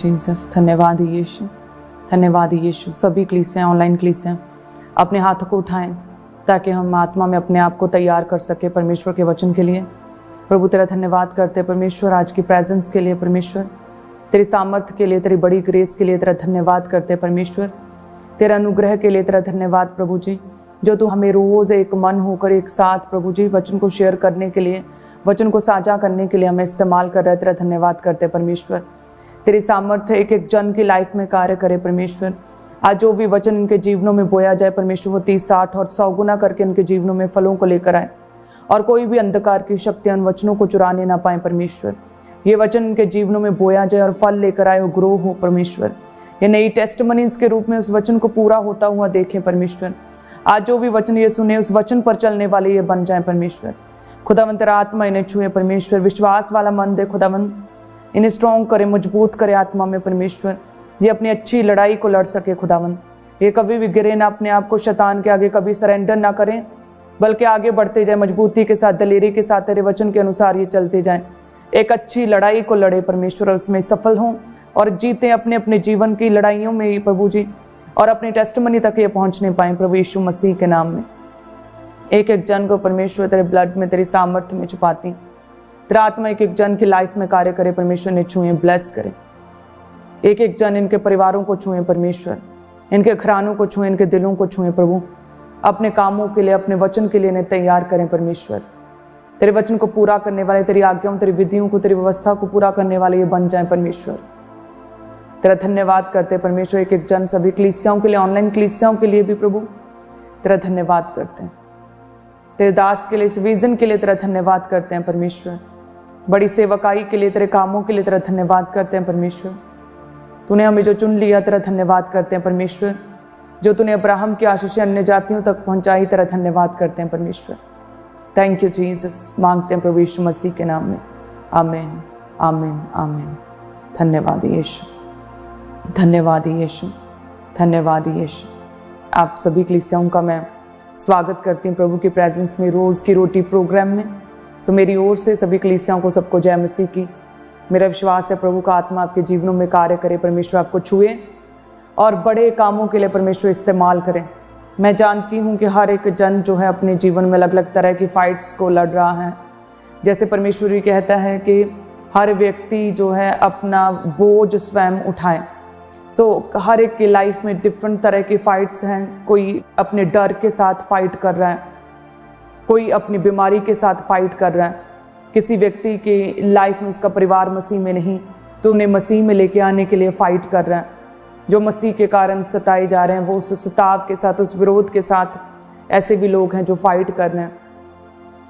Jesus. धन्यवाद यीशु, धन्यवाद यीशु। सभी कलीसियाँ, ऑनलाइन कलीसियाँ अपने हाथों को उठाएं ताकि हम आत्मा में अपने आप को तैयार कर सके परमेश्वर के वचन के लिए। प्रभु तेरा धन्यवाद करते हैं परमेश्वर, आज की प्रेजेंस के लिए परमेश्वर, तेरी सामर्थ्य के लिए, तेरी बड़ी ग्रेस के लिए तेरा धन्यवाद करते हैं परमेश्वर, तेरा अनुग्रह के लिए तेरा धन्यवाद प्रभु जी, जो तू हमें रोज़ एक मन होकर एक साथ प्रभु जी वचन को शेयर करने के लिए, वचन को साझा करने के लिए हमें इस्तेमाल कर रहा है। तेरा धन्यवाद करते हैं परमेश्वर, तेरी सामर्थ्य एक एक जन की लाइफ में कार्य करे परमेश्वर। आज जो भी वचन इनके जीवनों में बोया जाए परमेश्वर, वो 30, 60 और 100 गुना करके इनके जीवनों में फलों को लेकर आए और कोई भी अंधकार की शक्ति उन वचनों को चुराने ना पाए परमेश्वर। ये वचन इनके जीवनों में बोया जाए और फल लेकर आए, ग्रो हो परमेश्वर। ये नई टेस्टमनीज के रूप में उस वचन को पूरा होता हुआ देखें परमेश्वर। आज जो भी वचन ये सुने उस वचन पर चलने वाले ये बन जाए परमेश्वर। खुदावन तेरा आत्मा इन्हें छुए परमेश्वर, विश्वास वाला मन दे खुदावन, इन्हें स्ट्रॉन्ग करे, मजबूत करे आत्मा में परमेश्वर। ये अपनी अच्छी लड़ाई को लड़ सके खुदावन। ये कभी भी गिरे ना, अपने आप को शैतान के आगे कभी सरेंडर ना करें, बल्कि आगे बढ़ते जाए मजबूती के साथ, दलेरी के साथ तेरे वचन के अनुसार ये चलते जाएं। एक अच्छी लड़ाई को लड़े परमेश्वर, उसमें सफल हों और जीते अपने अपने जीवन की लड़ाइयों में प्रभु जी, और अपनी टेस्टमनी तक ये पहुंचने पाएं प्रभु यीशु मसीह के नाम में। एक एक जन को परमेश्वर तेरे ब्लड में, तेरी सामर्थ्य में छुपाती, तेरा आत्मा एक एक जन की लाइफ में कार्य करे परमेश्वर। ने छुए, ब्लेस करे एक एक जन, इनके परिवारों को छुए परमेश्वर, इनके घरानों को छुए, इनके दिलों को छुए प्रभु। अपने कामों के लिए, अपने वचन के लिए इन्हें तैयार करें परमेश्वर। तेरे वचन को पूरा करने वाले, तेरी आज्ञाओं, तेरी विधियों को, तेरी व्यवस्था को पूरा करने वाले ये बन जाएं परमेश्वर। तेरा धन्यवाद करते परमेश्वर, एक एक जन, सभी कलीसियाओं के लिए, ऑनलाइन कलीसियाओं के लिए भी प्रभु तेरा धन्यवाद करते हैं। तेरे दास के लिए, इस विजन के लिए तेरा धन्यवाद करते हैं परमेश्वर। बड़ी सेवकाई के लिए, तेरे कामों के लिए तेरा धन्यवाद करते हैं परमेश्वर। तूने हमें जो चुन लिया, तेरा धन्यवाद करते हैं परमेश्वर। जो तूने अब्राहम की आशीष अन्य जातियों तक पहुंचाई, तेरा धन्यवाद करते हैं परमेश्वर। थैंक यू जीसस, मांगते हैं प्रभु यीशु मसीह के नाम में, आमीन, आमीन, आमीन। धन्यवाद यीशु, धन्यवाद यीशु, धन्यवाद यीशु। आप सभी कलीसियाओं का मैं स्वागत करती हूँ प्रभु की प्रेजेंस में, रोज़ की रोटी प्रोग्राम में। सो मेरी ओर से सभी कलीसियाओं को, सबको जय मसीह की। मेरा विश्वास है प्रभु का आत्मा आपके जीवनों में कार्य करे, परमेश्वर आपको छुए और बड़े कामों के लिए परमेश्वर इस्तेमाल करें। मैं जानती हूँ कि हर एक जन जो है अपने जीवन में अलग अलग तरह की फाइट्स को लड़ रहा है। जैसे परमेश्वर भी कहता है कि हर व्यक्ति जो है अपना बोझ स्वयं उठाए। हर एक की लाइफ में डिफरेंट तरह की फाइट्स हैं। कोई अपने डर के साथ फाइट कर रहा है, कोई अपनी बीमारी के साथ फाइट कर रहा है। किसी व्यक्ति की लाइफ में उसका परिवार मसीह में नहीं, तो उन्हें मसीह में लेके आने के लिए फाइट कर रहा है। जो मसीह के कारण सताए जा रहे हैं, वो उस सताव के साथ, उस विरोध के साथ, ऐसे भी लोग हैं जो फाइट कर रहे हैं।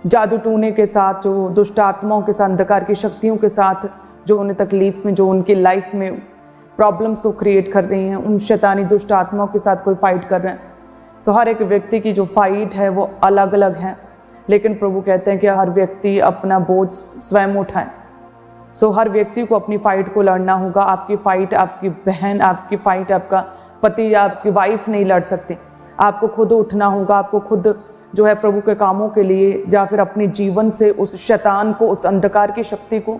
जादू टूने के साथ, जो दुष्ट आत्माओं के साथ, अंधकार की शक्तियों के साथ, जो उन्हें तकलीफ में, जो उनकी लाइफ में प्रॉब्लम्स को क्रिएट कर रही हैं, उन शैतानी दुष्ट आत्माओं के साथ कोई फाइट कर रहे हैं। हर एक व्यक्ति की जो फाइट है वो अलग अलग है, लेकिन प्रभु कहते हैं कि हर व्यक्ति अपना बोझ स्वयं उठाए। हर व्यक्ति को अपनी फाइट को लड़ना होगा। आपकी फाइट आपकी बहन, आपकी फाइट आपका पति या आपकी वाइफ नहीं लड़ सकते। आपको खुद उठना होगा। आपको खुद जो है प्रभु के कामों के लिए, या फिर अपने जीवन से उस शैतान को, उस अंधकार की शक्ति को,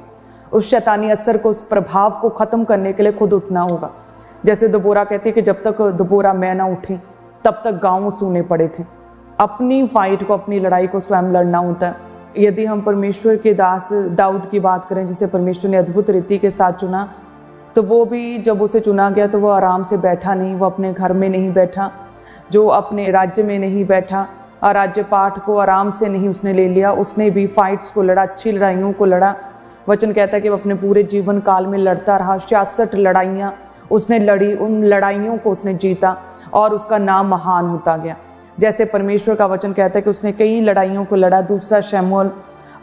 उस शैतानी असर को, उस प्रभाव को ख़त्म करने के लिए खुद उठना होगा। जैसे दबोरा कहती है कि जब तक दबोरा मैं ना उठी तब तक गाँव सूने पड़े थे। अपनी फाइट को, अपनी लड़ाई को स्वयं लड़ना होता है। यदि हम परमेश्वर के दास दाऊद की बात करें, जिसे परमेश्वर ने अद्भुत रीति के साथ चुना, तो वो भी जब उसे चुना गया तो वो आराम से बैठा नहीं, वो अपने घर में नहीं बैठा, जो अपने राज्य में नहीं बैठा, और राज्य पाठ को आराम से नहीं उसने ले लिया। उसने भी फाइट्स को लड़ा, अच्छी लड़ाइयों को लड़ा। वचन कहता है कि वो अपने पूरे जीवन काल में लड़ता रहा। 66 लड़ाइयाँ उसने लड़ी, उन लड़ाइयों को उसने जीता और उसका नाम महान होता गया। जैसे परमेश्वर का वचन कहता है कि उसने कई लड़ाइयों को लड़ा। 2 शमूएल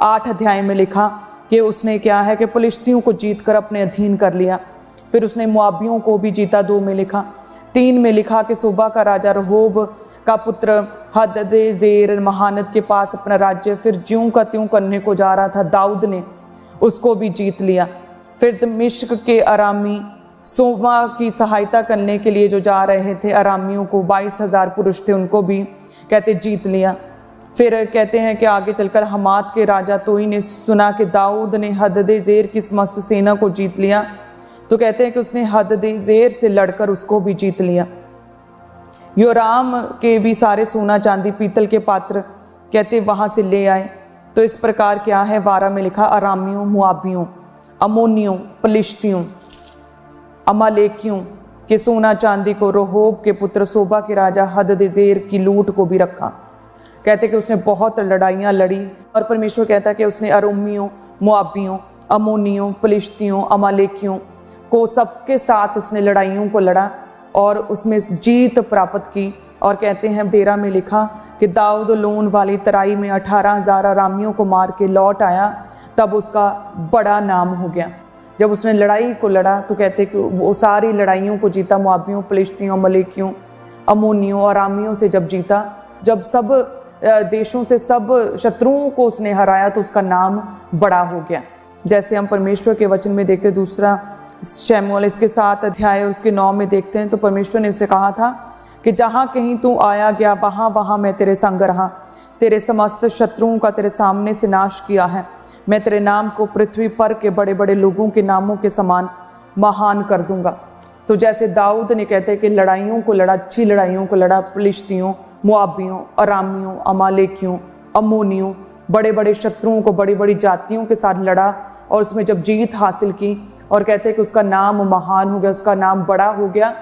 8 अध्याय में लिखा कि उसने क्या है कि फिलिस्तियों को जीत कर अपने अधीन कर लिया। फिर उसने मोआबियों को भी जीता। 2 में लिखा। 3 में लिखा कि सोबा का राजा रहोब का पुत्र हददेजेर महानद के पास अपना राज्य फिर ज्यों का त्यों करने को जा रहा था, दाऊद ने उसको भी जीत लिया। फिर दमिश्क के अरामी सोबा की सहायता करने के लिए जो जा रहे थे, अरामियों को 22,000 पुरुष थे, उनको भी कहते जीत लिया। फिर कहते हैं कि आगे चलकर हमात के राजा तोई ने सुना कि दाऊद ने हददेजेर की समस्त सेना को जीत लिया, तो कहते हैं कि उसने हददेजेर से लड़कर उसको भी जीत लिया। योराम के भी सारे सोना चांदी पीतल के पात्र कहते वहाँ से ले आए। तो इस प्रकार क्या है, 12 में लिखा, अरामियों, मुआबियों, अमोनियों, पलिश्तियों, अमालेकियों के सोना चांदी को रहोब के पुत्र सोबा के राजा हददेजेर की लूट को भी रखा। कहते कि उसने बहुत लड़ाइयाँ लड़ी और परमेश्वर कहता है कि उसने अरामियों, मुआबियों, अमोनियों, पलिश्तियों, अमालेकियों को सबके साथ उसने लड़ाइयों को लड़ा और उसमें जीत प्राप्त की। और कहते हैं 13 में लिखा कि दाऊद लोन वाली तराई में 18,000 अरामियों को मार के लौट आया, तब उसका बड़ा नाम हो गया। जब उसने लड़ाई को लड़ा तो कहते कि वो सारी लड़ाइयों को जीता, मुआबियों, पलिश्तियों, अमालेकियों, अमोनियों, अरामियों से जब जीता, जब सब देशों से सब शत्रुओं को उसने हराया तो उसका नाम बड़ा हो गया। जैसे हम परमेश्वर के वचन में देखते, दूसरा शमूएल इसके 7 अध्याय उसके 9 में देखते हैं, तो परमेश्वर ने उसे कहा था कि जहाँ कहीं तू आया गया वहाँ वहाँ मैं तेरे संग रहा, तेरे समस्त शत्रुओं का तेरे सामने से नाश किया है। मैं तेरे नाम को पृथ्वी पर के बड़े बड़े लोगों के नामों के समान महान कर दूंगा। सो जैसे दाऊद ने कहते कि लड़ाइयों को लड़ा, अच्छी लड़ाइयों को लड़ा, पलिश्तियों, मुआबियों, अरामियों, अमालेकियों, अमोनियों, बड़े बड़े शत्रुओं को बड़ी बड़ी जातियों के साथ लड़ा और उसमें जब जीत हासिल की और कहते हैं कि उसका नाम महान हो गया, उसका नाम बड़ा हो गया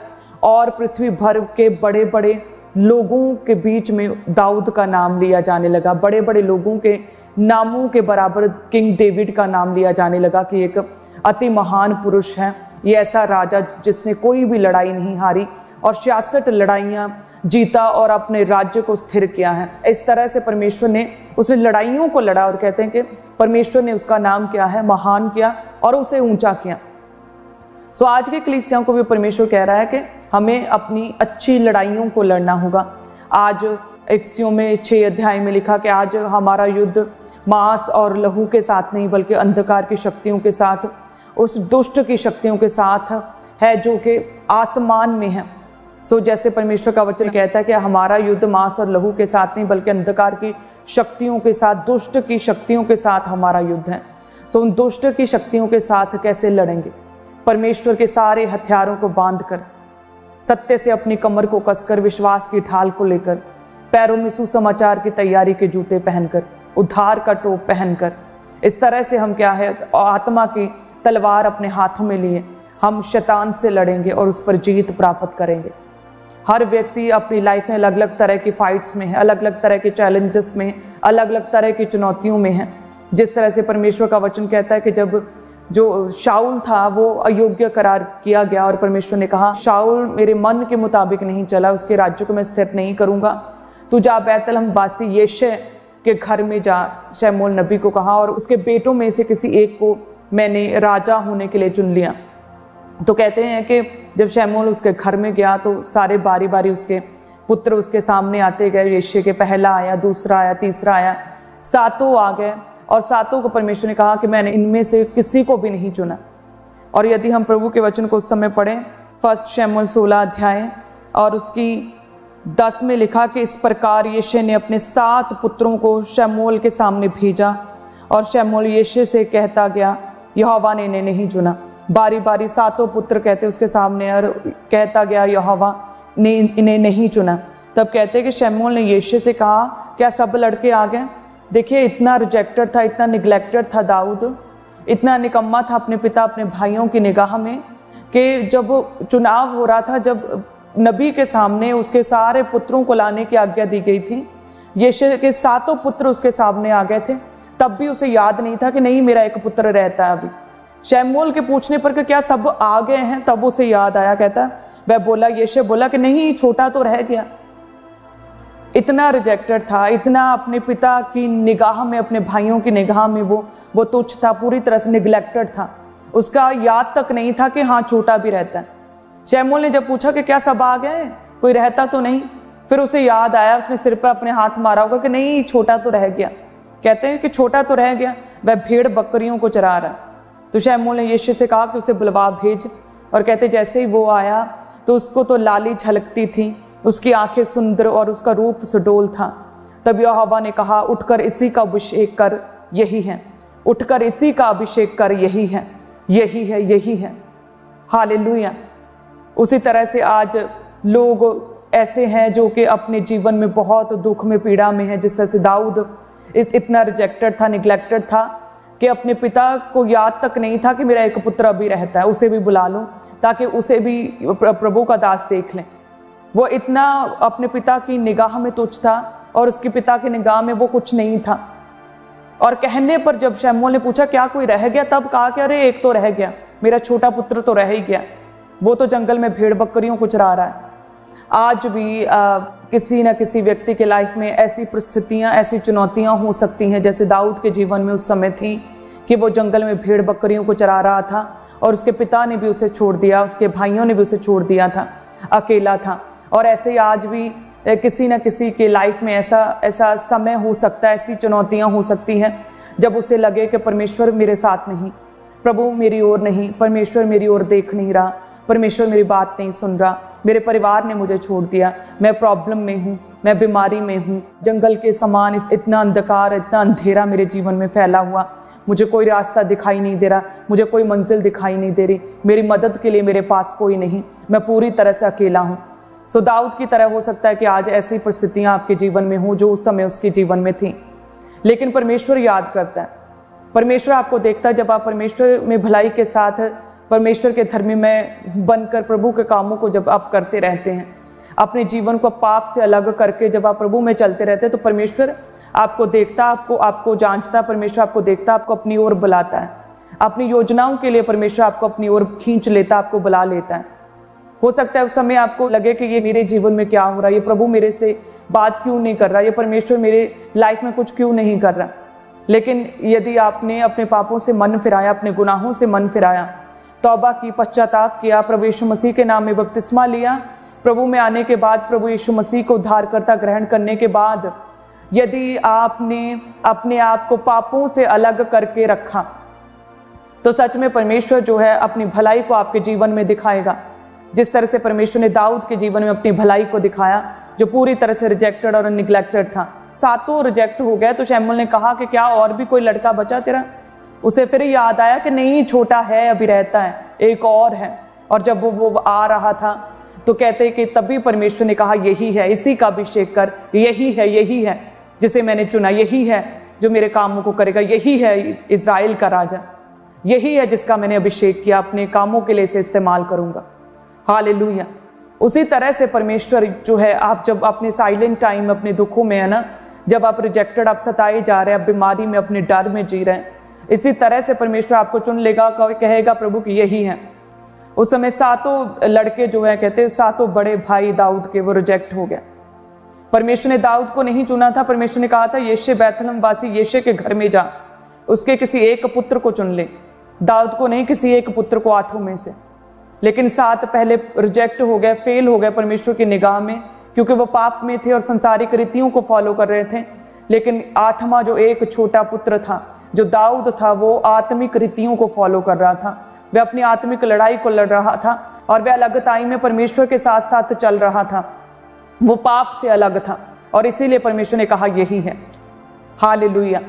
और पृथ्वी भर के बड़े बड़े लोगों के बीच में दाऊद का नाम लिया जाने लगा। बड़े बड़े लोगों के नामों के बराबर किंग डेविड का नाम लिया जाने लगा कि एक अति महान पुरुष है, ये ऐसा राजा जिसने कोई भी लड़ाई नहीं हारी और 66 लड़ाइयाँ जीता और अपने राज्य को स्थिर किया है। इस तरह से परमेश्वर ने उसने लड़ाइयों को लड़ा और कहते हैं कि परमेश्वर ने उसका नाम क्या है, महान किया और उसे ऊंचा किया। सो आज के कलीसियाओं को भी परमेश्वर कह रहा है कि हमें अपनी अच्छी लड़ाइयों को लड़ना होगा। आज इफिसियों में 6 अध्याय में लिखा कि आज हमारा युद्ध मांस और लहू के साथ नहीं बल्कि अंधकार की शक्तियों के साथ, उस दुष्ट की शक्तियों के साथ है जो कि आसमान में है। सो जैसे परमेश्वर का वचन कहता है कि हमारा युद्ध मांस और लहू के साथ नहीं बल्कि अंधकार की शक्तियों के साथ, दुष्ट की शक्तियों के साथ हमारा युद्ध है। सो उन दुष्ट की शक्तियों के साथ कैसे लड़ेंगे? परमेश्वर के सारे हथियारों को बांधकर, सत्य से अपनी कमर को कसकर, विश्वास की ढाल को लेकर, पैरों में सुसमाचार की तैयारी के जूते पहनकर, उद्धार का टोप पहनकर, इस तरह से हम क्या है, आत्मा की तलवार अपने हाथों में लिए हम शैतान से लड़ेंगे और उस पर जीत प्राप्त करेंगे। हर व्यक्ति अपनी लाइफ में अलग अलग तरह की फाइट्स में है, अलग अलग तरह के चैलेंजेस में, अलग अलग तरह की चुनौतियों में है। जिस तरह से परमेश्वर का वचन कहता है कि जब जो शाऊल था वो अयोग्य करार किया गया और परमेश्वर ने कहा शाऊल मेरे मन के मुताबिक नहीं चला, उसके राज्य को मैं स्थिर नहीं करूंगा, तू जा बैतलहम वासी यिशै के घर में जा। शमूएल नबी को कहा और उसके बेटों में से किसी एक को मैंने राजा होने के लिए चुन लिया। तो कहते हैं कि जब शमूएल उसके घर में गया तो सारे बारी बारी उसके पुत्र उसके सामने आते गए। यिशै के पहला आया, दूसरा आया, तीसरा आया, 7 आ गए और 7 को परमेश्वर ने कहा कि मैंने इनमें से किसी को भी नहीं चुना। और यदि हम प्रभु के वचन को उस समय पढ़ें, 1 शमूएल 16 अध्याय और उसकी 10 में लिखा कि इस प्रकार यिशै ने अपने 7 पुत्रों को शमूएल के सामने भेजा और शमूएल यिशै से कहता गया यहोवा ने इन्हें नहीं चुना। बारी बारी 7 पुत्र कहते उसके सामने और कहता गया यहोवा ने इन्हें नहीं चुना। तब कहते कि शमूएल ने यिशै से कहा क्या सब लड़के आ गए? देखिए इतना रिजेक्टेड था, इतना निगलेक्टेड था दाऊद, इतना निकम्मा था अपने पिता अपने भाइयों की निगाह में कि जब चुनाव हो रहा था, जब नबी के सामने उसके सारे पुत्रों को लाने की आज्ञा दी गई थी, यिशै के 7 पुत्र उसके सामने आ गए थे, तब भी उसे याद नहीं था कि नहीं मेरा एक पुत्र रहता है अभी। शमूएल के पूछने पर कि क्या सब आ गए हैं, तब उसे याद आया। कहता वह बोला, यिशै बोला कि नहीं छोटा तो रह गया। इतना रिजेक्टेड था, इतना अपने पिता की निगाह में, अपने भाइयों की निगाह में वो तुच्छ था, पूरी तरह से निगलेक्टेड था। उसका याद तक नहीं था कि हाँ छोटा भी रहता है। शमूएल ने जब पूछा कि क्या सब आ गए, कोई रहता तो नहीं, फिर उसे याद आया, उसने सिर पर अपने हाथ मारा होगा कि नहीं छोटा तो रह गया। कहते हैं कि छोटा तो रह गया, वह भेड़ बकरियों को चरा रहा। तो शमूएल ने यिशै से कहा कि उसे बुलवा भेज। और कहते जैसे ही वो आया तो उसको तो लाली झलकती थी, उसकी आंखें सुंदर और उसका रूप सुडोल था। तब यहोवा ने कहा उठकर इसी का अभिषेक कर, यही है। उठकर इसी का अभिषेक कर, यही है, यही है, यही है। हालेलुया। उसी तरह से आज लोग ऐसे हैं जो कि अपने जीवन में बहुत दुख में, पीड़ा में है। जिस तरह से दाऊद इतना रिजेक्टेड था, निग्लेक्टेड था कि अपने पिता को याद तक नहीं था कि मेरा एक पुत्र अभी रहता है, उसे भी बुला लूं ताकि उसे भी प्रभु का दास देख लें। वो इतना अपने पिता की निगाह में तुच्छ था और उसके पिता की निगाह में वो कुछ नहीं था। और कहने पर जब शमूएल ने पूछा क्या कोई रह गया, तब कहा कि अरे एक तो रह गया, मेरा छोटा पुत्र तो रह ही गया, वो तो जंगल में भेड़ बकरियों को चरा रहा है। आज भी किसी न किसी व्यक्ति के लाइफ में ऐसी परिस्थितियां, ऐसी चुनौतियां हो सकती हैं जैसे दाऊद के जीवन में उस समय थी कि वो जंगल में भेड़ बकरियों को चरा रहा था और उसके पिता ने भी उसे छोड़ दिया, उसके भाइयों ने भी उसे छोड़ दिया था, अकेला था। और ऐसे ही आज भी किसी न किसी के लाइफ में ऐसा समय हो सकता है, ऐसी चुनौतियां हो सकती हैं जब उसे लगे कि परमेश्वर मेरे साथ नहीं, प्रभु मेरी ओर नहीं, परमेश्वर मेरी ओर देख नहीं रहा, परमेश्वर मेरी बात नहीं सुन रहा, मेरे परिवार ने मुझे छोड़ दिया, मैं प्रॉब्लम में हूँ, मैं बीमारी में हूँ, जंगल के समान इतना अंधकार, इतना अंधेरा मेरे जीवन में फैला हुआ, मुझे कोई रास्ता दिखाई नहीं दे रहा, मुझे कोई मंजिल दिखाई नहीं दे रही, मेरी मदद के लिए मेरे पास कोई नहीं, मैं पूरी तरह से अकेला हूँ। सो दाऊद की तरह हो सकता है कि आज ऐसी परिस्थितियां आपके जीवन में हों जो उस समय उसके जीवन में थी, लेकिन परमेश्वर याद करता है, परमेश्वर आपको देखता है। जब आप परमेश्वर में भलाई के साथ, परमेश्वर के धर्मी में बनकर प्रभु के कामों को जब आप करते रहते हैं, अपने जीवन को पाप से अलग करके जब आप प्रभु में चलते रहते हैं, तो परमेश्वर आपको देखता, आपको जांचता, परमेश्वर आपको देखता, आपको अपनी ओर बुलाता है, अपनी योजनाओं के लिए परमेश्वर आपको अपनी ओर खींच लेता, आपको बुला लेता है। हो सकता है उस समय आपको लगे कि ये मेरे जीवन में क्या हो रहा है, ये प्रभु मेरे से बात क्यों नहीं कर रहा, ये परमेश्वर मेरे लाइफ में कुछ क्यों नहीं कर रहा। लेकिन यदि आपने अपने पापों से मन फिराया, अपने गुनाहों से मन फिराया, तौबा की, पश्चाताप किया, प्रभु यीशु मसीह के नाम में बपतिस्मा लिया, प्रभु में आने के बाद, प्रभु यीशु मसीह को उद्धारकर्ता ग्रहण करने के बाद यदि आपने अपने आप को पापों से अलग करके रखा, तो सच में परमेश्वर जो है अपनी भलाई को आपके जीवन में दिखाएगा। जिस तरह से परमेश्वर ने दाऊद के जीवन में अपनी भलाई को दिखाया, जो पूरी तरह से रिजेक्टेड और निग्लेक्टेड था, सातों रिजेक्ट हो गए, तो शमूएल ने कहा कि क्या और भी कोई लड़का बचा तेरा? उसे फिर याद आया कि नहीं, छोटा है, अभी रहता है, एक और है। और जब वो आ रहा था तो कहते कि तभी परमेश्वर ने कहा यही है, इसी का अभिषेक कर, यही है जिसे मैंने चुना, यही है जो मेरे कामों को करेगा, यही है इज़राइल का राजा, यही है जिसका मैंने अभिषेक किया, अपने कामों के लिए इसे इस्तेमाल करूंगा। हालेलुया। उसी तरह से परमेश्वर जो है, आप जब अपने साइलेंट टाइम, अपने दुखों में है ना, जब आप रिजेक्टेड, आप सताए जा रहे हैं, आप बीमारी में, अपने डर में जी रहे हैं, इसी तरह से परमेश्वर आपको चुन लेगा, कहेगा प्रभु कि यही है। उस समय सातों लड़के जो है, कहते हैं सातों बड़े भाई दाऊद के, वो रिजेक्ट हो गए। परमेश्वर ने दाऊद को नहीं चुना था, परमेश्वर ने कहा था यिशै बैतलहम वासी यिशै के घर में जा, उसके किसी एक पुत्र को चुन ले। दाऊद को नहीं, किसी एक पुत्र को आठों में से। लेकिन सात पहले रिजेक्ट हो गए, फेल हो गए परमेश्वर की निगाह में, क्योंकि वो पाप में थे और संसारिक रीतियों को फॉलो कर रहे थे। लेकिन आठवां जो एक छोटा पुत्र था, जो दाऊद था, वो आत्मिक रीतियों को फॉलो कर रहा था, वह अपनी आत्मिक लड़ाई को लड़ रहा था और वह अलगताई में परमेश्वर के साथ साथ चल रहा था, वो पाप से अलग था, और इसीलिए परमेश्वर ने कहा यही है। हालेलुया।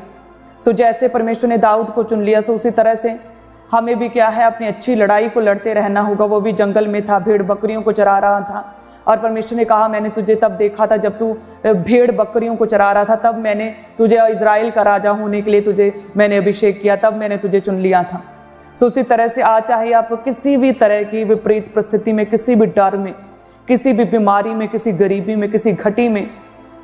सो जैसे परमेश्वर ने दाऊद को चुन लिया, सो उसी तरह से हमें भी क्या है, अपनी अच्छी लड़ाई को लड़ते रहना होगा। वो भी जंगल में था, भेड़ बकरियों को चरा रहा था, और परमेश्वर ने कहा मैंने तुझे तब देखा था जब तू भेड़ बकरियों को चरा रहा था, तब मैंने तुझे इज़राइल का राजा होने के लिए तुझे मैंने अभिषेक किया, तब मैंने तुझे चुन लिया था। सो उसी तरह से आज चाहे आप किसी भी तरह की विपरीत परिस्थिति में, किसी भी डर में, किसी भी बीमारी में, किसी गरीबी में, किसी घटी में,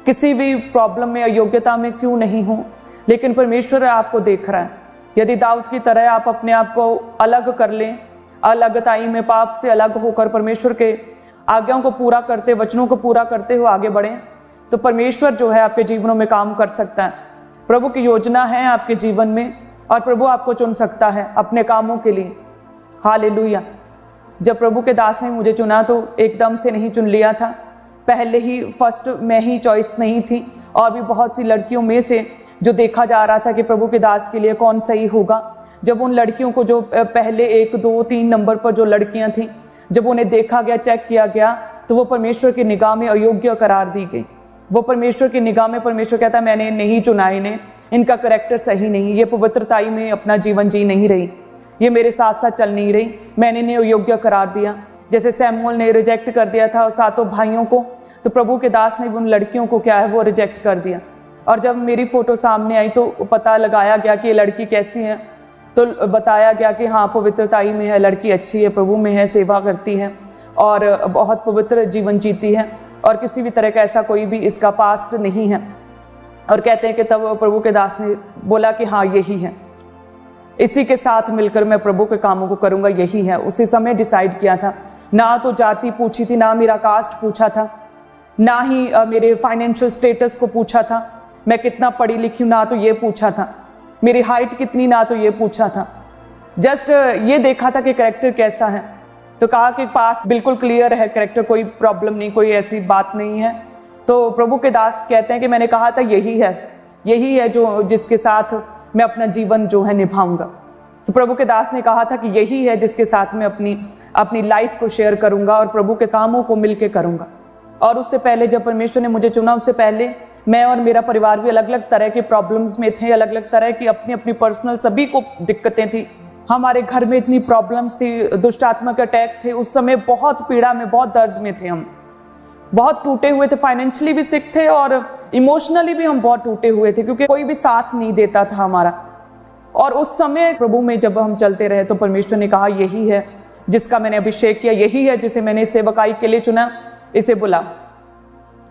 किसी भी प्रॉब्लम में, अयोग्यता में क्यों नहीं हो, लेकिन परमेश्वर आपको देख रहा है। यदि दाऊद की तरह आप अपने आप को अलग कर लें, अलगताई में, पाप से अलग होकर परमेश्वर के आज्ञाओं को पूरा करते, वचनों को पूरा करते हुए आगे बढ़ें, तो परमेश्वर जो है आपके जीवनों में काम कर सकता है। प्रभु की योजना है आपके जीवन में, और प्रभु आपको चुन सकता है अपने कामों के लिए। हालेलुया। जब प्रभु के दास ने मुझे चुना तो एकदम से नहीं चुन लिया था, पहले ही फर्स्ट मैं ही चॉइस नहीं थी, और भी बहुत सी लड़कियों में से जो देखा जा रहा था कि प्रभु के दास के लिए कौन सही होगा। जब उन लड़कियों को, जो पहले 1, 2, 3 नंबर पर जो लड़कियां थीं, जब उन्हें देखा गया, चेक किया गया, तो वो परमेश्वर की निगाह में अयोग्य करार दी गई। वो परमेश्वर की निगाह में, परमेश्वर कहता है मैंने नहीं चुना इन्हें, इनका करैक्टर सही नहीं, ये पवित्रताई में अपना जीवन जी नहीं रही, ये मेरे साथ साथ चल नहीं रही, मैंने इन्हें योग्य करार दिया। जैसे सैमुअल ने रिजेक्ट कर दिया था सातों भाइयों को, तो प्रभु के दास ने उन लड़कियों को क्या है वो रिजेक्ट कर दिया। और जब मेरी फ़ोटो सामने आई तो पता लगाया गया कि ये लड़की कैसी है, तो बताया गया कि हाँ पवित्रताई में है, लड़की अच्छी है, प्रभु में है, सेवा करती है और बहुत पवित्र जीवन जीती है और किसी भी तरह का ऐसा कोई भी इसका पास्ट नहीं है। और कहते हैं कि तब प्रभु के दास ने बोला कि हाँ यही है, इसी के साथ मिलकर मैं प्रभु के कामों को करूँगा, यही है। उसी समय डिसाइड किया था। ना तो जाति पूछी थी, ना मेरा कास्ट पूछा था, ना ही मेरे फाइनेंशियल स्टेटस को पूछा था, मैं कितना पढ़ी लिखी हूँ ना तो ये पूछा था, मेरी हाइट कितनी ना तो ये पूछा था। जस्ट ये देखा था कि कैरेक्टर कैसा है। तो कहा कि पास बिल्कुल क्लियर है कैरेक्टर, कोई प्रॉब्लम नहीं, कोई ऐसी बात नहीं है। तो प्रभु के दास कहते हैं कि मैंने कहा था यही है जो जिसके साथ मैं अपना जीवन जो है निभाऊंगा। तो प्रभु के दास ने कहा था कि यही है जिसके साथ मैं अपनी लाइफ को शेयर करूंगा और प्रभु के कामों को मिलके करूंगा। और उससे पहले जब परमेश्वर ने मुझे चुना, उससे पहले मैं और मेरा परिवार भी अलग अलग तरह के प्रॉब्लम्स में थे, अलग अलग तरह की अपनी पर्सनल सभी को दिक्कतें थी। हमारे घर में इतनी प्रॉब्लम्स थी, दुष्ट आत्मा के अटैक थे, उस समय बहुत पीड़ा में, बहुत दर्द में थे, हम बहुत टूटे हुए थे, फाइनेंशियली भी सिक थे और इमोशनली भी हम बहुत टूटे हुए थे, क्योंकि कोई भी साथ नहीं देता था हमारा। और उस समय प्रभु में जब हम चलते रहे तो परमेश्वर ने कहा यही है जिसका मैंने अभिषेक किया, यही है जिसे मैंने सेवकाई के लिए चुना, इसे बुला।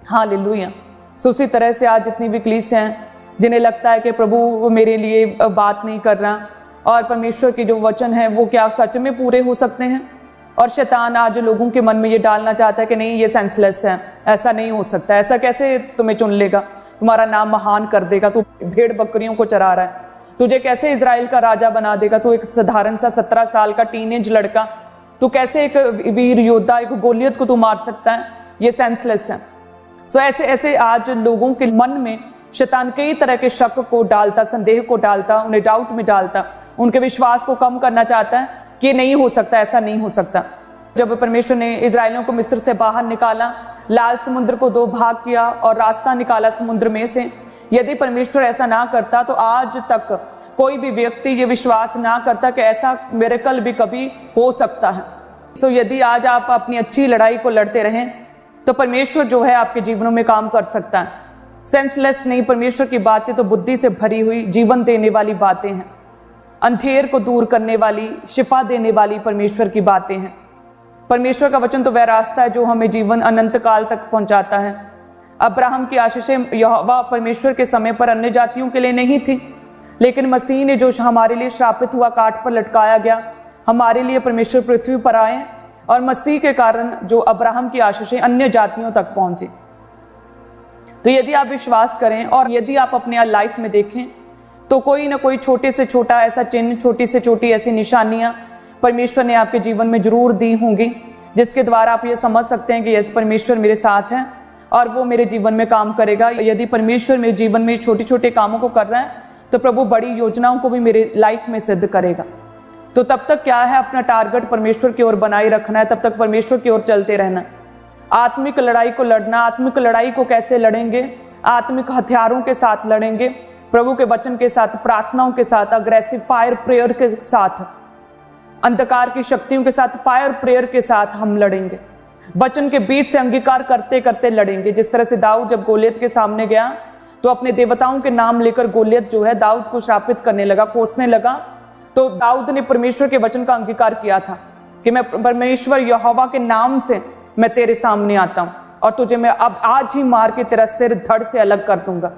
हालेलुया। सो उसी तरह से आज जितनी भी कलीसियां हैं जिन्हें लगता है कि प्रभु मेरे लिए बात नहीं कर रहा और परमेश्वर के जो वचन है वो क्या सच में पूरे हो सकते हैं, और शैतान आज लोगों के मन में ये डालना चाहता है कि नहीं ये सेंसलेस है, ऐसा नहीं हो सकता, ऐसा कैसे तुम्हें चुन लेगा, तुम्हारा नाम महान कर देगा, तू भेड़ बकरियों को चरा रहा है, तुझे कैसे इजराइल का राजा बना देगा, तू एक साधारण सा 17 साल का टीनेज लड़का, तू कैसे एक वीर योद्धा, एक गोलियत को तू मार सकता है, ये सेंसलेस है। सो ऐसे आज लोगों के मन में शैतान कई तरह के शक को डालता, संदेह को डालता, उन्हें डाउट में डालता, उनके विश्वास को कम करना चाहता है कि नहीं हो सकता, ऐसा नहीं हो सकता। जब परमेश्वर ने इजराइलियों को मिस्र से बाहर निकाला, लाल समुद्र को 2 भाग किया और रास्ता निकाला समुद्र में से, यदि परमेश्वर ऐसा ना करता तो आज तक कोई भी व्यक्ति ये विश्वास ना करता कि ऐसा मिरेकल भी कभी हो सकता है। सो यदि आज आप अपनी अच्छी लड़ाई को लड़ते रहें तो परमेश्वर जो है आपके जीवनों में काम कर सकता है। सेंसलेस नहीं, परमेश्वर की बातें तो बुद्धि से भरी हुई जीवन देने वाली बातें हैं, अंधेर को दूर करने वाली, शिफा देने वाली परमेश्वर की बातें हैं। परमेश्वर का वचन तो वह रास्ता है जो हमें जीवन अनंत काल तक पहुंचाता है। अब्राहम की आशीषें यहोवा परमेश्वर के समय पर अन्य जातियों के लिए नहीं थी, लेकिन मसीह ने जो हमारे लिए श्रापित हुआ, काट पर लटकाया गया, हमारे लिए परमेश्वर पृथ्वी पर आए और मसीह के कारण जो अब्राहम की आशीषें अन्य जातियों तक पहुंची। तो यदि आप विश्वास करें और यदि आप अपने लाइफ में देखें तो कोई ना कोई छोटे से छोटा ऐसा चिन्ह, छोटी से छोटी ऐसी निशानियां परमेश्वर ने आपके जीवन में जरूर दी होंगी, जिसके द्वारा आप ये समझ सकते हैं कि यस परमेश्वर मेरे साथ है और वो मेरे जीवन में काम करेगा। यदि परमेश्वर मेरे जीवन में छोटे छोटे कामों को कर रहा है तो प्रभु बड़ी योजनाओं को भी मेरे लाइफ में सिद्ध करेगा। तो तब तक क्या है, अपना टारगेट परमेश्वर की ओर बनाए रखना है, तब तक परमेश्वर की ओर चलते रहना। आत्मिक लड़ाई को लड़ना, आत्मिक लड़ाई को कैसे लड़ेंगे? आत्मिक हथियारों के साथ लड़ेंगे, प्रभु के वचन के साथ, प्रार्थनाओं के साथ, अग्रेसिव फायर प्रेयर के साथ, अंधकार की शक्तियों के साथ फायर प्रेयर के साथ हम लड़ेंगे। वचन के बीच से अंगीकार करते करते लड़ेंगे। जिस तरह से दाऊद जब गोलियत के सामने गया तो अपने देवताओं के नाम लेकर गोलियत जो है दाऊद को श्रापित करने लगा, कोसने लगा, तो दाऊद ने परमेश्वर के वचन का अंगीकार किया था कि मैं परमेश्वर यहोवा के नाम से मैं तेरे सामने आता हूं और तुझे मैं अब आज ही मार के तेरा सिर धड़ से अलग कर दूंगा।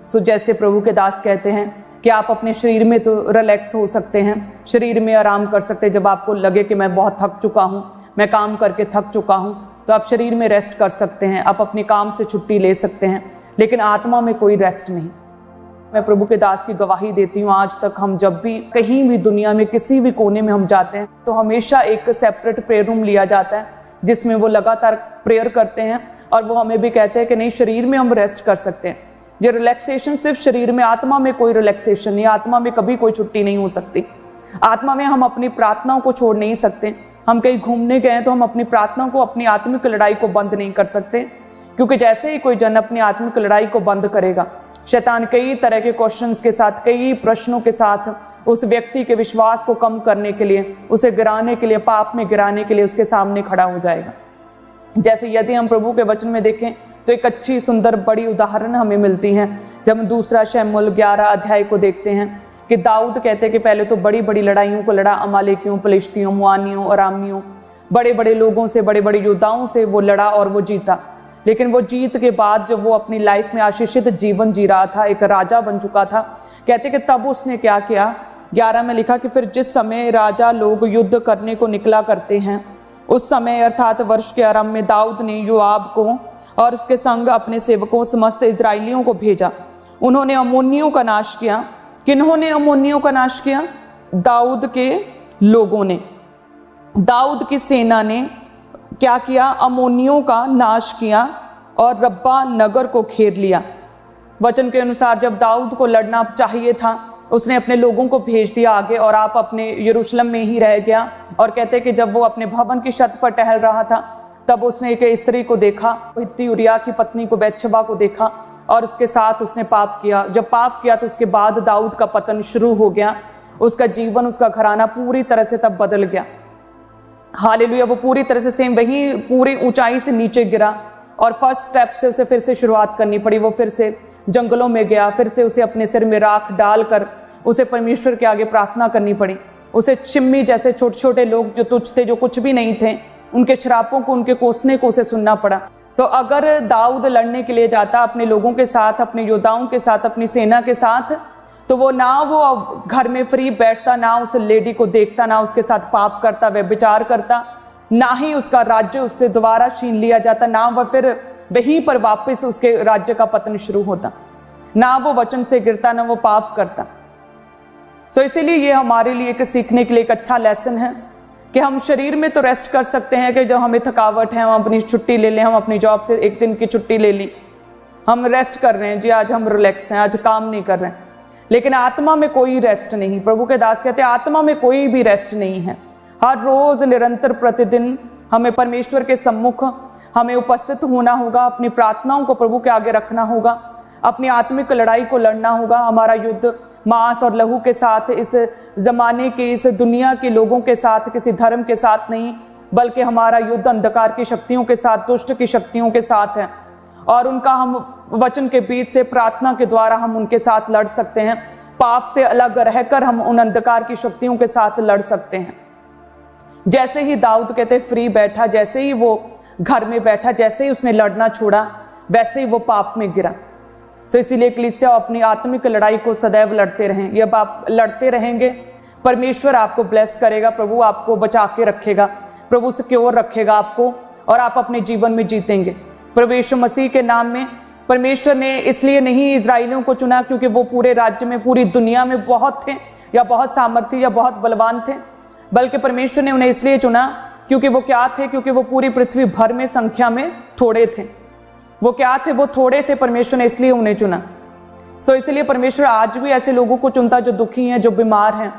सो जैसे प्रभु के दास कहते हैं कि आप अपने शरीर में तो रिलैक्स हो सकते हैं, शरीर में आराम कर सकते हैं। जब आपको लगे कि मैं बहुत थक चुका हूं, मैं काम करके थक चुका हूं, तो आप शरीर में रेस्ट कर सकते हैं, आप अपने काम से छुट्टी ले सकते हैं, लेकिन आत्मा में कोई रेस्ट नहीं। मैं प्रभु के दास की गवाही देती हूँ, आज तक हम जब भी कहीं भी दुनिया में किसी भी कोने में हम जाते हैं तो हमेशा एक सेपरेट प्रेयर रूम लिया जाता है जिसमें वो लगातार प्रेयर करते हैं और वो हमें भी कहते हैं कि नहीं, शरीर में हम रेस्ट कर सकते हैं। ये रिलैक्सेशन सिर्फ शरीर में, आत्मा में कोई रिलैक्सेशन नहीं, आत्मा में कभी कोई छुट्टी नहीं हो सकती। आत्मा में हम अपनी प्रार्थनाओं को छोड़ नहीं सकते। हम कहीं घूमने गए तो हम अपनी प्रार्थनाओं को, अपनी आत्मिक लड़ाई को बंद नहीं कर सकते, क्योंकि जैसे ही कोई जन अपनी आत्मिक लड़ाई को बंद करेगा शैतान कई तरह के क्वेश्चंस के साथ, कई प्रश्नों के साथ उस व्यक्ति के विश्वास को कम करने के लिए, उसे गिराने के लिए, पाप में गिराने के लिए उसके सामने खड़ा हो जाएगा। जैसे यदि हम प्रभु के वचन में देखें तो एक अच्छी सुंदर बड़ी उदाहरण हमें मिलती है जब हम दूसरा शमूएल 11 अध्याय को देखते हैं कि दाऊद कहते हैं कि पहले तो बड़ी बड़ी लड़ाइयों को लड़ा, अमालेकियों, फलिश्तियों, मुआनियों, अरामियों, बड़े बड़े लोगों से, बड़े बड़े योद्धाओं से वो लड़ा और वो जीता। लेकिन वो जीत के बाद जब वो अपनी लाइफ में आशीषित जीवन जी रहा था, एक राजा बन चुका था, कहते कि तब उसने क्या किया, 11 में लिखा कि फिर जिस समय राजा लोग युद्ध करने को निकला करते हैं उस समय अर्थात वर्ष के आरंभ में दाऊद ने योआब को और उसके संग अपने सेवकों समस्त इजराइलियों को भेजा। उन्होंने अम्मोनियों का नाश किया। किन्होंने अम्मोनियों का नाश किया? दाऊद के लोगों ने, दाऊद की सेना ने क्या किया? अम्मोनियों का नाश किया और रब्बा नगर को घेर लिया। वचन के अनुसार जब दाऊद को लड़ना चाहिए था उसने अपने लोगों को भेज दिया आगे और आप अपने यरूशलेम में ही रह गया। और कहते कि जब वो अपने भवन की छत पर टहल रहा था तब उसने एक स्त्री को देखा, हित्ती उरिय्याह की पत्नी को, बैतशबा को देखा और उसके साथ उसने पाप किया। जब पाप किया तो उसके बाद दाऊद का पतन शुरू हो गया। उसका जीवन, उसका घराना पूरी तरह से तब बदल गया। हालेलुया। वो पूरी तरह से सेम वही पूरी ऊंचाई से नीचे गिरा और फर्स्ट स्टेप से उसे फिर से शुरुआत करनी पड़ी। वो फिर से जंगलों में गया, फिर से उसे अपने सिर में राख डालकर उसे परमेश्वर के आगे प्रार्थना करनी पड़ी। उसे चिम्मी जैसे छोटे छोटे लोग जो तुच्छ थे, जो कुछ भी नहीं थे, उनके श्रापों को, उनके कोसने को उसे सुनना पड़ा। अगर दाऊद लड़ने के लिए जाता अपने लोगों के साथ, अपने योद्धाओं के साथ, अपनी सेना के साथ, तो वो ना वो घर में फ्री बैठता, ना उस लेडी को देखता, ना उसके साथ पाप करता, व्यभिचार करता, ना ही उसका राज्य उससे दोबारा छीन लिया जाता, ना वह फिर वहीं पर वापस उसके राज्य का पतन शुरू होता, ना वो वचन से गिरता, ना वो पाप करता। इसीलिए ये हमारे लिए एक सीखने के लिए एक अच्छा लेसन है कि हम शरीर में तो रेस्ट कर सकते हैं कि जब हमें थकावट है हम अपनी छुट्टी ले लें, हम अपनी जॉब से एक दिन की छुट्टी ले ली, हम रेस्ट कर रहे हैं जी, आज हम रिलैक्स हैं, आज काम नहीं कर रहे हैं। लेकिन आत्मा में कोई रेस्ट नहीं। प्रभु के दास कहते हैं आत्मा में कोई भी रेस्ट नहीं है। हर रोज निरंतर प्रतिदिन हमें परमेश्वर के सम्मुख हमें उपस्थित होना होगा, अपनी प्रार्थनाओं को प्रभु के आगे रखना होगा, अपनी आत्मिक लड़ाई को लड़ना होगा। हमारा युद्ध मांस और लहू के साथ, इस जमाने के, इस दुनिया के लोगों के साथ, किसी धर्म के साथ नहीं, बल्कि हमारा युद्ध अंधकार की शक्तियों के साथ, दुष्ट की शक्तियों के साथ है। और उनका हम वचन के बीच से प्रार्थना के द्वारा हम उनके साथ लड़ सकते हैं। पाप से अलग रहकर हम उन अंधकार की शक्तियों के साथ लड़ सकते हैं। जैसे ही दाऊद कहते फ्री बैठा, जैसे ही वो घर में बैठा, जैसे ही उसने लड़ना छोड़ा, वैसे ही वो पाप में गिरा। इसीलिए कलीसिया अपनी आत्मिक लड़ाई को सदैव लड़ते रहें। जब आप लड़ते रहेंगे परमेश्वर आपको ब्लेस करेगा, प्रभु आपको बचा के रखेगा, प्रभु सिक्योर रखेगा आपको और आप अपने जीवन में जीतेंगे। प्रभु यीशु मसीह के नाम में परमेश्वर ने इसलिए नहीं इजराइलियों को चुना क्योंकि वो पूरे राज्य में, पूरी दुनिया में बहुत थे या बहुत सामर्थी या बहुत बलवान थे, बल्कि परमेश्वर ने उन्हें इसलिए चुना क्योंकि वो क्या थे? क्योंकि वो पूरी पृथ्वी भर में संख्या में थोड़े थे। वो क्या थे? वो थोड़े थे, परमेश्वर ने इसलिए उन्हें चुना। इसलिए परमेश्वर आज भी ऐसे लोगों को चुनता जो दुखी हैं, जो बीमार हैं,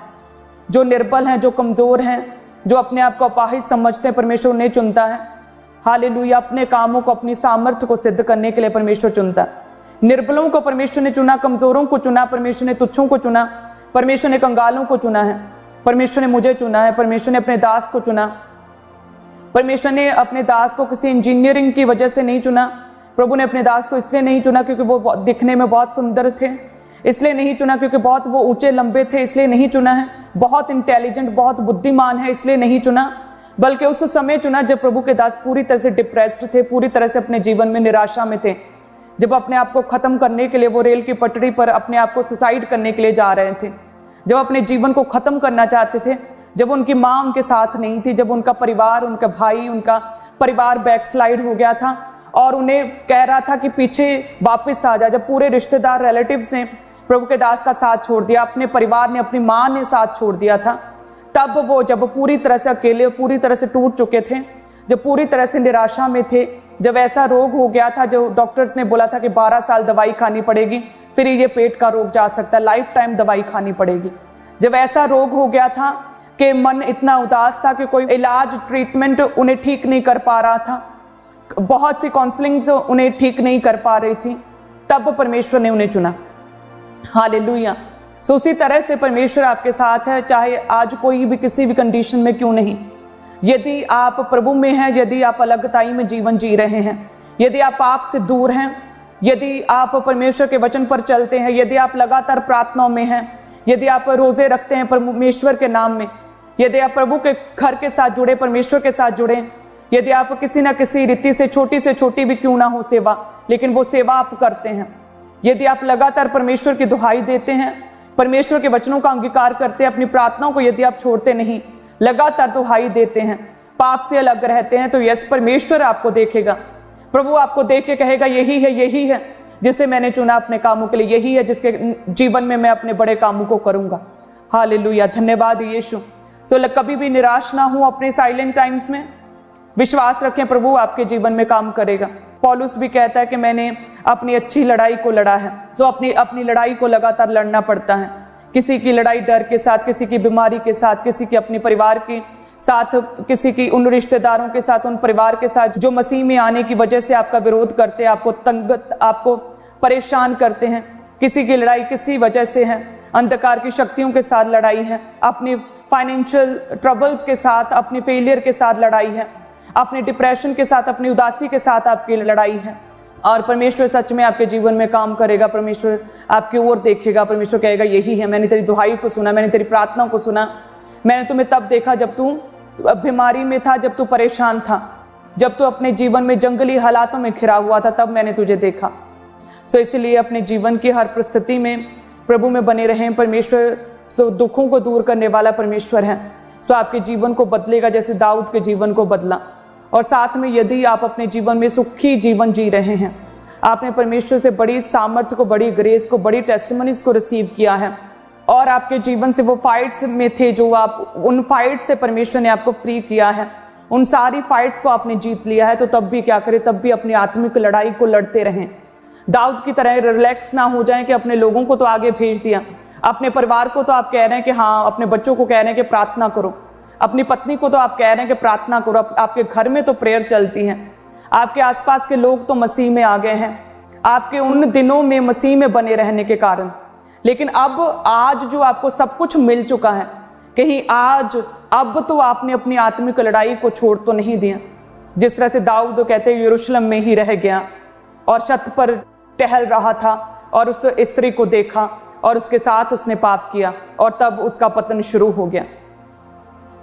जो निर्बल हैं, जो कमजोर हैं, जो अपने आप को अपाहिज समझते हैं, परमेश्वर उन्हें चुनता है। हालेलुया। अपने कामों को, अपनी सामर्थ्य को सिद्ध करने के लिए परमेश्वर चुनता है। निर्बलों को परमेश्वर ने चुना, कमजोरों को चुना, परमेश्वर ने तुच्छों को चुना, परमेश्वर ने कंगालों को चुना है, परमेश्वर ने मुझे चुना है, परमेश्वर ने अपने दास को चुना। परमेश्वर ने अपने दास को किसी इंजीनियरिंग की वजह से नहीं चुना। प्रभु ने अपने दास को इसलिए नहीं चुना क्योंकि वो दिखने में बहुत सुंदर थे, इसलिए नहीं चुना क्योंकि बहुत वो ऊंचे लंबे थे, इसलिए नहीं चुना है। बहुत इंटेलिजेंट, बहुत बुद्धिमान है, इसलिए नहीं चुना, बल्कि उस समय चुना जब प्रभु के दास पूरी तरह से डिप्रेस्ड थे, पूरी तरह से अपने जीवन में निराशा में थे, जब अपने आप को खत्म करने के लिए वो रेल की पटरी पर अपने आप को सुसाइड करने के लिए जा रहे थे, जब अपने जीवन को खत्म करना चाहते थे, जब उनकी माँ उनके साथ नहीं थी, जब उनका परिवार, उनका भाई, उनका परिवार बैकस्लाइड हो गया था और उन्हें कह रहा था कि पीछे वापस आ जा। जब पूरे रिश्तेदार, रिलेटिव्स ने प्रभु के दास का साथ छोड़ दिया, अपने परिवार ने, अपनी माँ ने साथ छोड़ दिया था, तब वो जब पूरी तरह से अकेले, पूरी तरह से टूट चुके थे, जब पूरी तरह से निराशा में थे, जब ऐसा रोग हो गया था जो डॉक्टर्स ने बोला था कि 12 साल दवाई खानी पड़ेगी, फिर ये पेट का रोग जा सकता है, लाइफ टाइम दवाई खानी पड़ेगी। जब ऐसा रोग हो गया था कि मन इतना उदास था कि कोई इलाज, ट्रीटमेंट उन्हें ठीक नहीं कर पा रहा था, बहुत सी काउंसलिंग्स उन्हें ठीक नहीं कर पा रही थी, तब परमेश्वर ने उन्हें चुना। हालेलुया। सो उसी तरह से परमेश्वर आपके साथ है, चाहे आज कोई भी किसी भी कंडीशन में क्यों नहीं। यदि आप प्रभु में हैं, यदि आप अलगताई में जीवन जी रहे हैं, यदि आप पाप से दूर हैं, यदि आप परमेश्वर के वचन पर चलते हैं, यदि आप लगातार प्रार्थनाओं में हैं, यदि आप रोजे रखते हैं परमेश्वर के नाम में, यदि आप प्रभु के घर के साथ जुड़े, परमेश्वर के साथ जुड़े, यदि आप किसी ना किसी रीति से छोटी भी क्यों ना हो सेवा, लेकिन वो सेवा आप करते हैं, यदि आप लगातार परमेश्वर की दुहाई देते हैं, परमेश्वर के वचनों का अंगीकार करते हैं, अपनी प्रार्थनाओं को यदि आप छोड़ते नहीं, लगातार दुहाई देते हैं, पाप से अलग रहते हैं, तो यस परमेश्वर आपको देखेगा। प्रभु आपको देख के कहेगा यही है जिसे मैंने चुना अपने कामों के लिए, यही है जिसके जीवन में मैं अपने बड़े कामों को करूंगा। हालेलुया, धन्यवाद यीशु। सो कभी भी निराश ना हो अपने साइलेंट टाइम्स में, विश्वास रखें प्रभु आपके जीवन में काम करेगा। पौलुस भी कहता है कि मैंने अपनी अच्छी लड़ाई को लड़ा है। सो अपनी लड़ाई को लगातार लड़ना पड़ता है। किसी की लड़ाई डर के साथ, किसी की बीमारी के साथ, किसी की अपने परिवार के साथ, किसी की उन रिश्तेदारों के साथ, उन परिवार के साथ जो मसीह में आने की वजह से आपका विरोध करते हैं, आपको परेशान करते हैं। किसी की लड़ाई किसी वजह से है, अंधकार की शक्तियों के साथ लड़ाई है, अपनी फाइनेंशियल ट्रबल्स के साथ, अपनी फेलियर के साथ लड़ाई है, अपने डिप्रेशन के साथ, अपनी उदासी के साथ आपकी लड़ाई है। और परमेश्वर सच में आपके जीवन में काम करेगा, परमेश्वर आपकी ओर देखेगा, परमेश्वर कहेगा यही है, मैंने तेरी दुहाई को सुना, मैंने तेरी प्रार्थना को सुना, मैंने तुम्हें तब देखा जब तू बीमारी में था, जब तू परेशान था, जब तू अपने जीवन में जंगली हालातों में घिरा हुआ था, तब मैंने तुझे देखा। सो इसलिए अपने जीवन की हर परिस्थिति में प्रभु में बने रहें। परमेश्वर सो दुखों को दूर करने वाला परमेश्वर है। सो आपके जीवन को बदलेगा जैसे दाऊद के जीवन को बदला। और साथ में यदि आप अपने जीवन में सुखी जीवन जी रहे हैं, आपने परमेश्वर से बड़ी सामर्थ्य को, बड़ी ग्रेस को, बड़ी टेस्टिमनीज को रिसीव किया है, और आपके जीवन से वो फाइट्स में थे जो आप, उन फाइट से परमेश्वर ने आपको फ्री किया है, उन सारी फाइट्स को आपने जीत लिया है, तो तब भी क्या करें, तब भी अपनी आत्मिक लड़ाई को लड़ते रहें। दाऊद की तरह रिलैक्स ना हो जाएं कि अपने लोगों को तो आगे भेज दिया, अपने परिवार को तो आप कह रहे हैं कि हाँ, अपने बच्चों को कह रहे हैं कि प्रार्थना करो, अपनी पत्नी को तो आप कह रहे हैं कि प्रार्थना करो, आपके घर में तो प्रेयर चलती है, आपके आसपास के लोग तो मसीह में आ गए हैं आपके उन दिनों में मसीह में बने रहने के कारण। लेकिन अब आज जो आपको सब कुछ मिल चुका है, कहीं आज अब तो आपने अपनी आत्मिक लड़ाई को छोड़ तो नहीं दिया। जिस तरह से दाऊद कहते हैं यरूशलेम में ही रह गया और छत पर टहल रहा था और उस स्त्री को देखा और उसके साथ उसने पाप किया और तब उसका पतन शुरू हो गया।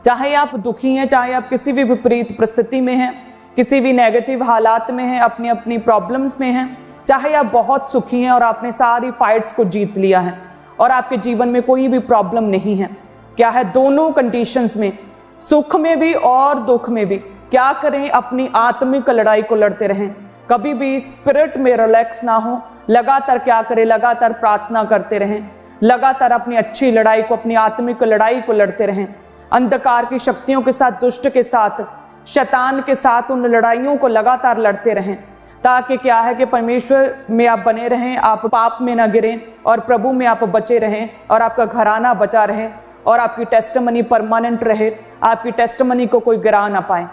चाहे आप दुखी हैं, चाहे आप किसी भी विपरीत परिस्थिति में हैं, किसी भी नेगेटिव हालात में हैं, अपनी अपनी प्रॉब्लम्स में हैं, चाहे आप बहुत सुखी हैं और आपने सारी फाइट्स को जीत लिया है और आपके जीवन में कोई भी प्रॉब्लम नहीं है, क्या है, दोनों कंडीशंस में, सुख में भी और दुख में भी क्या करें, अपनी आत्मिक लड़ाई को लड़ते रहें। कभी भी स्पिरिट में रिलैक्स ना हो, लगातार क्या करें, लगातार प्रार्थना करते रहें, लगातार अपनी अच्छी लड़ाई को, अपनी आत्मिक लड़ाई को लड़ते रहें। अंधकार की शक्तियों के साथ, दुष्ट के साथ, शैतान के साथ उन लड़ाइयों को लगातार लड़ते रहें, ताकि क्या है कि परमेश्वर में आप बने रहें, आप पाप में ना गिरें और प्रभु में आप बचे रहें और आपका घराना बचा रहे और आपकी टेस्टिमनी परमानेंट रहे, आपकी टेस्टिमनी को कोई गिरा ना पाए।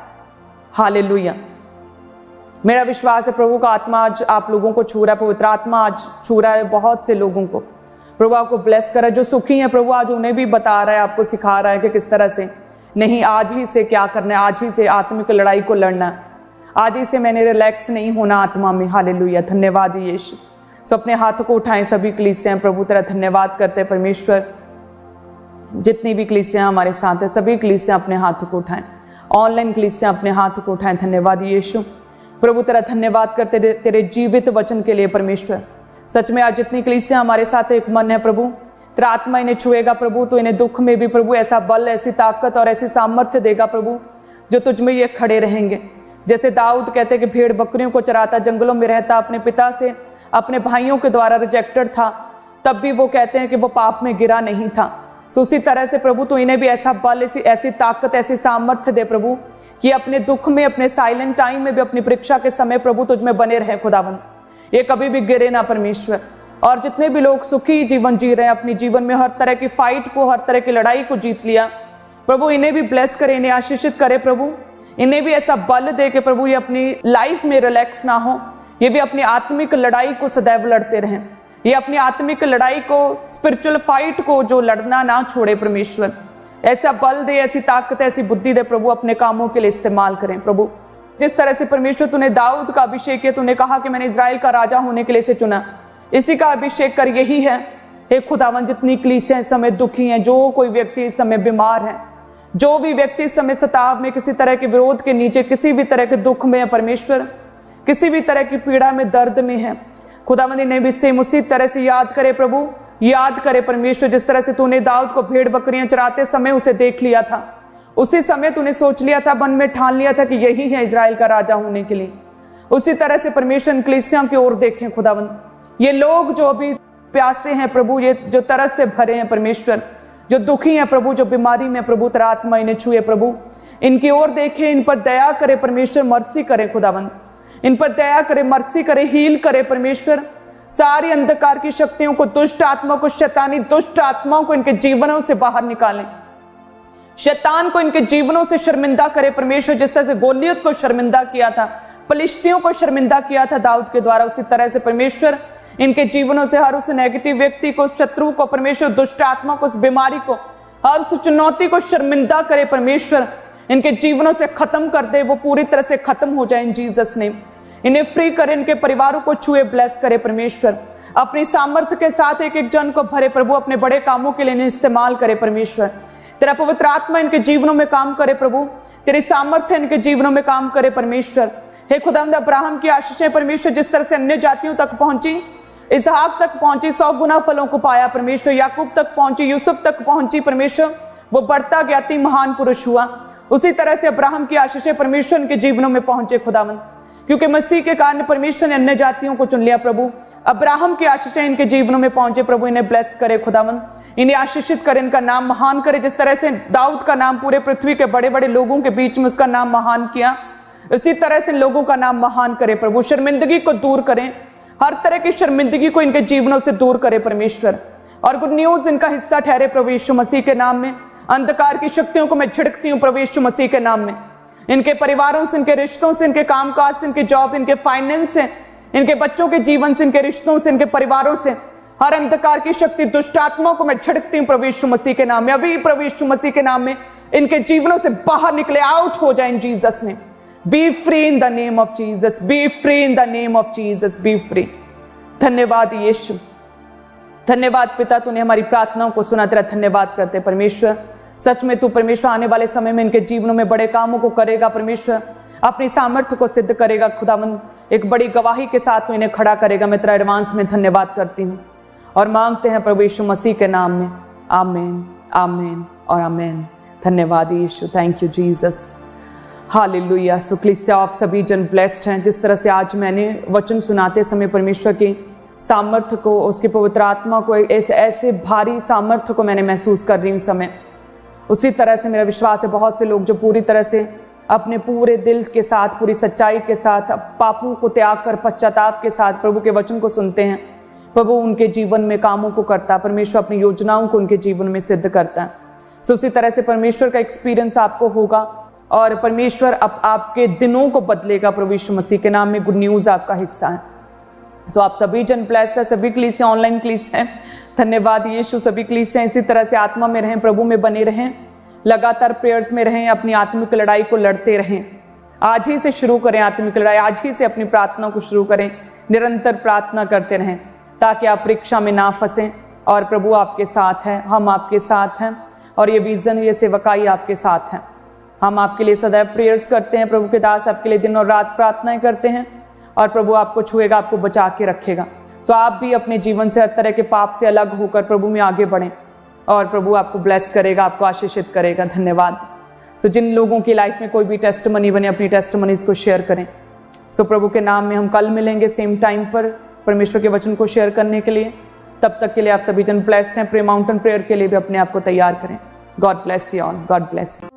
हालेलुया। मेरा विश्वास है प्रभु का आत्मा आज आप लोगों को छू रहा है, पवित्र आत्मा आज छू रहा है बहुत से लोगों को। प्रभु आपको ब्लेस करे। जो सुखी हैं प्रभु आज उन्हें भी बता रहा है, आपको सिखा रहा है कि किस तरह से नहीं, आज ही से क्या करना है, आज ही से आत्मिक लड़ाई को लड़ना है, आज ही से मैंने रिलैक्स नहीं होना आत्मा में। हालेलुया, धन्यवाद यीशु। सो अपने हाथों को उठाएं सभी कलीसियां, प्रभु तेरा धन्यवाद करते हैं परमेश्वर। जितनी भी कलीसियां हमारे साथ है, सभी कलीसियां अपने हाथों को उठाएं, ऑनलाइन कलीसियां अपने हाथों को उठाएं। धन्यवाद यीशु। प्रभु तेरा धन्यवाद करते तेरे जीवित वचन के लिए परमेश्वर। सच में आज जितनी कलीसियां हमारे साथ एक मन है प्रभु, तेरा आत्मा इन्हें छुएगा प्रभु, तो इन्हें दुख में भी प्रभु ऐसा बल, ऐसी ताकत और ऐसी सामर्थ्य देगा प्रभु, जो तुझ में ये खड़े रहेंगे। जैसे दाऊद कहते कि भेड़ बकरियों को चराता, जंगलों में रहता, अपने पिता से, अपने भाइयों के द्वारा रिजेक्टेड था, तब भी वो कहते हैं कि वो पाप में गिरा नहीं था। तो उसी तरह से प्रभु तो इन्हें भी ऐसा बल, ऐसी ताकत, ऐसी सामर्थ्य दे प्रभु, कि अपने दुख में, अपने साइलेंट टाइम में भी, अपनी परीक्षा के समय प्रभु तुझ में बने रहे खुदावन, ये कभी भी गिरे ना परमेश्वर। और जितने भी लोग सुखी जीवन जी रहे हैं, अपने जीवन में हर तरह की फाइट को, हर तरह की लड़ाई को जीत लिया, प्रभु इन्हें भी ब्लेस करे, इन्हें आशीषित करे प्रभु, इन्हें भी ऐसा बल दे कि प्रभु ये अपनी लाइफ में रिलैक्स ना हो, ये भी अपनी आत्मिक लड़ाई को सदैव लड़ते रहें। ये अपनी आत्मिक लड़ाई को, स्पिरिचुअल फाइट को जो लड़ना ना छोड़े परमेश्वर। ऐसा बल दे, ऐसी ताकत, ऐसी बुद्धि दे प्रभु, अपने कामों के लिए इस्तेमाल करें प्रभु। जिस तरह से परमेश्वर तूने दाऊद का अभिषेक किया, तूने कहा कि मैंने इजराइल का राजा होने के लिए इसे चुना, इसी का अभिषेक कर। यही है हे खुदावन, जितनी कलीसियां इस समय दुखी हैं, जो कोई व्यक्ति इस समय बीमार है, जो भी व्यक्ति इस समय सताव में, किसी तरह के विरोध के नीचे, किसी भी तरह के दुख में है परमेश्वर, किसी भी तरह की पीड़ा में, दर्द में है, खुदावंद ने भी सेम उसी तरह से याद करे प्रभु, याद करे परमेश्वर। जिस तरह से तूने दाऊद को भेड़ बकरियां चराते समय उसे देख लिया था, उसी समय तूने सोच लिया था, मन में ठान लिया था कि यही है इजराइल का राजा होने के लिए। उसी तरह से परमेश्वर इन कलीसियां की ओर देखें खुदावंद। ये लोग जो अभी प्यासे हैं प्रभु, ये जो तरस से भरे हैं परमेश्वर, जो दुखी हैं प्रभु, जो बीमारी में प्रभु, तेरा आत्मा इन्हें छुए प्रभु, इनकी ओर देखें, इन पर दया करे परमेश्वर, मर्सी करे खुदावंद, इन पर दया करे, मर्सी करे, हील करे परमेश्वर। सारी अंधकार की शक्तियों को, दुष्ट आत्मा को, शैतानी दुष्ट आत्माओं को इनके जीवनों से बाहर निकालें। शैतान को इनके जीवनों से शर्मिंदा करे परमेश्वर। जिस तरह से गोलियत को शर्मिंदा किया था, फलिश्तियों को शर्मिंदा किया था दाऊद के द्वारा, उसी तरह से परमेश्वर इनके जीवनों से हर उस नेगेटिव व्यक्ति को, शत्रु को परमेश्वर, दुष्ट आत्मा को, उस बीमारी को, हर उस चुनौती को शर्मिंदा करे परमेश्वर। इनके जीवनों से खत्म कर दे, वो पूरी तरह से खत्म हो जाए इन जीसस नेम। इन्हें फ्री करे, इनके परिवारों को छुए, ब्लेस करे परमेश्वर। अपनी सामर्थ्य के साथ एक एक जन को भरे प्रभु, अपने बड़े कामों के लिए इन्हें इस्तेमाल करे परमेश्वर। तेरा पवित्र आत्मा इनके जीवनों में काम करे प्रभु, तेरी सामर्थ्य इनके जीवनों में काम करे परमेश्वर। हे खुदावंद, अब्राहम की आशीषें परमेश्वर जिस तरह से अन्य जातियों तक पहुंची, इसहाक तक पहुंची, 100 गुना फलों को पाया परमेश्वर, याकूब तक पहुंची, यूसुफ तक पहुंची परमेश्वर, वो बढ़ता गया, अति महान पुरुष हुआ। उसी तरह से अब्राहम की आशीषें परमेश्वर इनके जीवनों में पहुंचे खुदावंद, क्योंकि मसीह के कारण परमेश्वर ने अन्य जातियों को चुन लिया प्रभु। अब्राहम की आशीषें इनके जीवनों में पहुंचे प्रभु, इन्हें ब्लेस करे खुदावंद, इन्हें आशीषित करे, इनका नाम महान करे। जिस तरह से दाऊद का नाम पूरे पृथ्वी के बड़े बड़े लोगों के बीच में उसका नाम महान किया, उसी तरह से लोगों का नाम महान करे प्रभु। शर्मिंदगी को दूर करें, हर तरह की शर्मिंदगी को इनके जीवनों से दूर करे परमेश्वर, और गुड न्यूज इनका हिस्सा ठहरे प्रभु यीशु मसीह के नाम में। अंधकार की शक्तियों को मैं झिड़कती हूँ प्रभु यीशु मसीह के नाम में। इनके परिवारों से, इनके रिश्तों से, इनके कामकाज से, इनके जॉब, इनके फाइनेंस से, इनके बच्चों के जीवन से, इनके रिश्तों से, इनके परिवारों से हर अंधकार की शक्ति, दुष्ट आत्माओं को मैं झिड़कती हूँ प्रभु यीशु मसीह के नाम में। अभी प्रभु यीशु मसीह के नाम में इनके जीवनों से बाहर निकले, आउट हो जाए इन जीसस ने। B free in the name of Jesus, B free in the name of Jesus, B free. धन्यवाद यीशु, धन्यवाद पिता, तूने हमारी प्रार्थनाओं को सुना। तेरा धन्यवाद करते परमेश्वर। सच में तू परमेश्वर आने वाले समय में इनके जीवनों में बड़े कामों को करेगा परमेश्वर, अपनी सामर्थ्य को सिद्ध करेगा खुदावंद, एक बड़ी गवाही के साथ तू इन्हें खड़ा करेगा। मैं तेरा एडवांस में धन्यवाद करती हूँ और मांगते हैं प्रभु यीशु मसीह के नाम में, आमीन, आमीन और आमीन। धन्यवाद यीशु, थैंक यू जीसस, हालेलुया। सो कलीसिया, आप सभी जन ब्लेस्ड हैं। जिस तरह से आज मैंने वचन सुनाते समय परमेश्वर की सामर्थ्य को, उसके पवित्र आत्मा को, ऐसे भारी सामर्थ्य को मैंने महसूस कर रही हूँ समय, उसी तरह से मेरा विश्वास है बहुत से लोग जो पूरी तरह से अपने पूरे दिल के साथ, पूरी सच्चाई के साथ, पापों को त्याग कर पश्चाताप के साथ प्रभु के वचन को सुनते हैं, प्रभु उनके जीवन में कामों को करता है, परमेश्वर अपनी योजनाओं को उनके जीवन में सिद्ध करता है। सो उसी तरह से परमेश्वर का एक्सपीरियंस आपको होगा और परमेश्वर अब आपके दिनों को बदलेगा प्रभु यीशु मसीह के नाम में। गुड न्यूज़ आपका हिस्सा है। सो आप सभी जन ब्लेस्ड है, सभी कलीसियां ऑनलाइन कलीसियां हैं, धन्यवाद यीशु। सभी कलीसियां इसी तरह से आत्मा में रहें, प्रभु में बने रहें, लगातार प्रेयर्स में रहें, अपनी आत्मिक लड़ाई को लड़ते रहें। आज ही से शुरू करें आत्मिक लड़ाई, आज ही से अपनी प्रार्थना को शुरू करें, निरंतर प्रार्थना करते रहें ताकि आप परीक्षा में ना फंसें। और प्रभु आपके साथ है, हम आपके साथ हैं, और ये विजन, ये सेवकाई आपके साथ है। हम आपके लिए सदैव प्रेयर्स करते हैं, प्रभु के दास आपके लिए दिन और रात प्रार्थनाएं करते हैं, और प्रभु आपको छुएगा, आपको बचा के रखेगा। तो आप भी अपने जीवन से, हर तरह के पाप से अलग होकर प्रभु में आगे बढ़ें, और प्रभु आपको ब्लेस करेगा, आपको आशीषित करेगा। धन्यवाद। सो जिन लोगों की लाइफ में कोई भी टेस्टमनी बने, अपनी टेस्टमनीज को शेयर करें। सो प्रभु के नाम में हम कल मिलेंगे सेम टाइम पर परमेश्वर के वचन को शेयर करने के लिए। तब तक के लिए आप सभी जन ब्लेस्ड हैं। प्रे माउंटेन प्रेयर के लिए भी अपने आप को तैयार करें। God bless you all, God bless you.